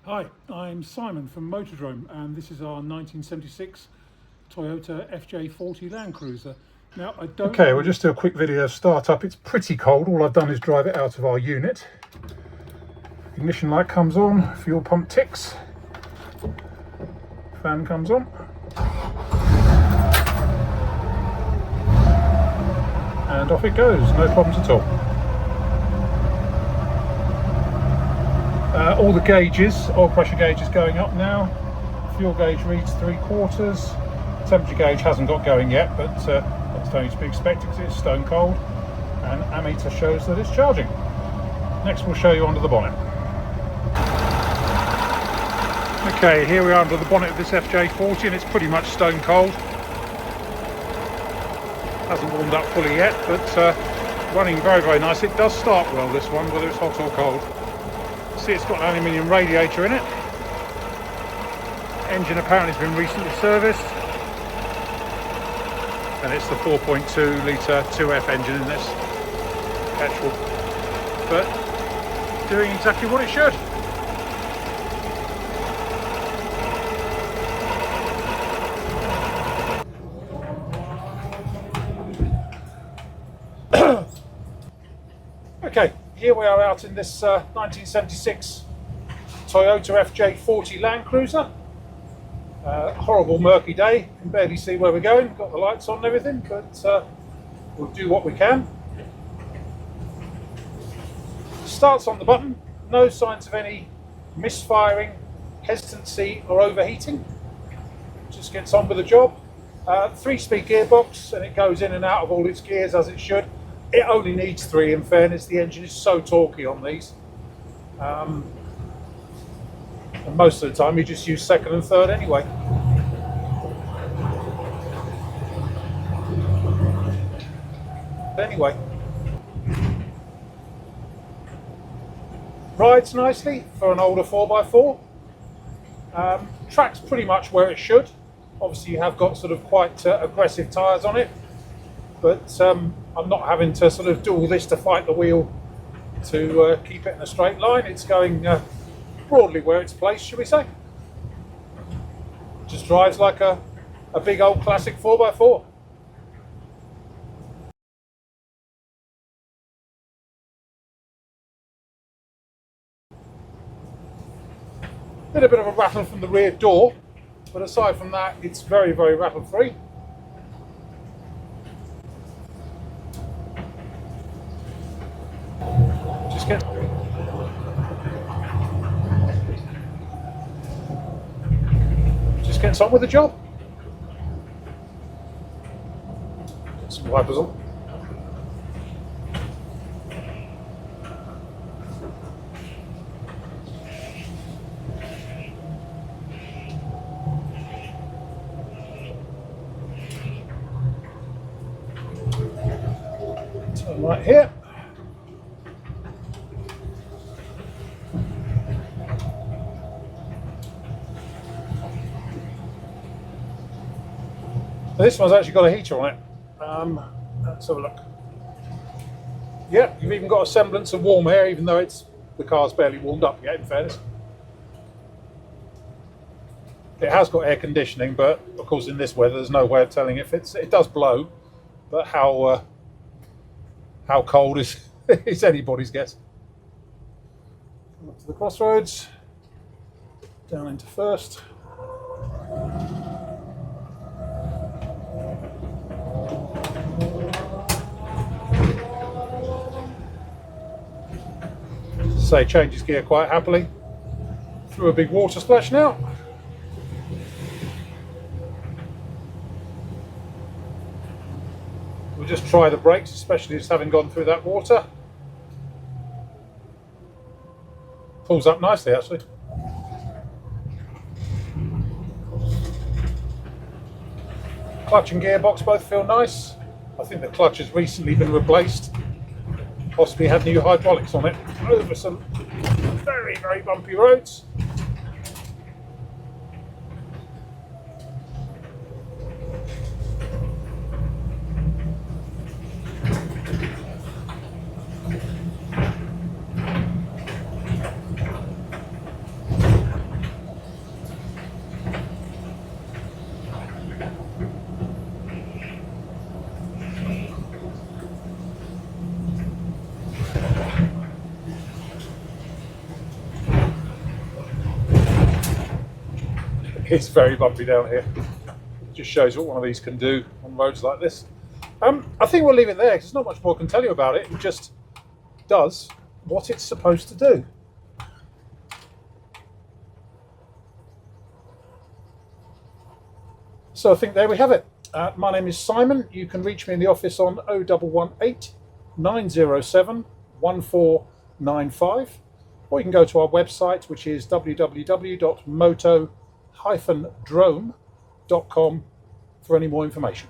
Hi, I'm Simon from Motodrome, and this is our 1976 Toyota FJ40 Land Cruiser. Now, Okay, we'll just do a quick video of startup. It's pretty cold. All I've done is drive it out of our unit. Ignition light comes on, fuel pump ticks, fan comes on. And off it goes, no problems at all. All the gauges, oil pressure gauge is going up now. Fuel gauge reads 3/4. Temperature gauge hasn't got going yet, but that's only to be expected because it's stone cold. And ammeter shows that it's charging. Next we'll show you under the bonnet. Okay, here we are under the bonnet of this FJ40 and it's pretty much stone cold. Hasn't warmed up fully yet, but running very nice. It does start well, this one, whether it's hot or cold. See, it's got an aluminium radiator in it. Engine apparently has been recently serviced. And it's the 4.2 litre 2F engine in this petrol. But doing exactly what it should. Okay, here we are out in this 1976 Toyota FJ40 Land Cruiser. Horrible murky day, you can barely see where we're going, got the lights on and everything, but we'll do what we can. Starts on the button, no signs of any misfiring, hesitancy or overheating. Just gets on with the job. 3-speed gearbox and it goes in and out of all its gears as it should. It only needs 3 in fairness, the engine is so torquey on these. And most of the time you just use 2nd and 3rd anyway. Rides nicely for an older 4x4. Track's pretty much where it should. Obviously you have got sort of quite aggressive tyres on it, but I'm not having to sort of do all this to fight the wheel to keep it in a straight line. It's going broadly where it's placed, should we say. Just drives like a big old classic 4x4. Did a bit of a rattle from the rear door, but aside from that, it's very rattle free. Just gets on with the job. Get some wipers on. Turn right here. This one's actually got a heater on it. Let's have a look. Yeah, you've even got a semblance of warm air, even though the car's barely warmed up yet, in fairness. It has got air conditioning, but of course in this weather there's no way of telling if it does blow, but how cold is is anybody's guess. Up to the crossroads, down into first. Say changes gear quite happily. Through a big water splash now. We'll just try the brakes, especially just having gone through that water. Pulls up nicely actually. Clutch and gearbox both feel nice. I think the clutch has recently been replaced. Possibly had new hydraulics on it over some very bumpy roads. It's very bumpy down here. Just shows what one of these can do on roads like this. I think we'll leave it there because there's not much more I can tell you about it. It just does what it's supposed to do. So I think there we have it. My name is Simon. You can reach me in the office on 0118 907 1495, or you can go to our website, which is www.moto-drome.com for any more information.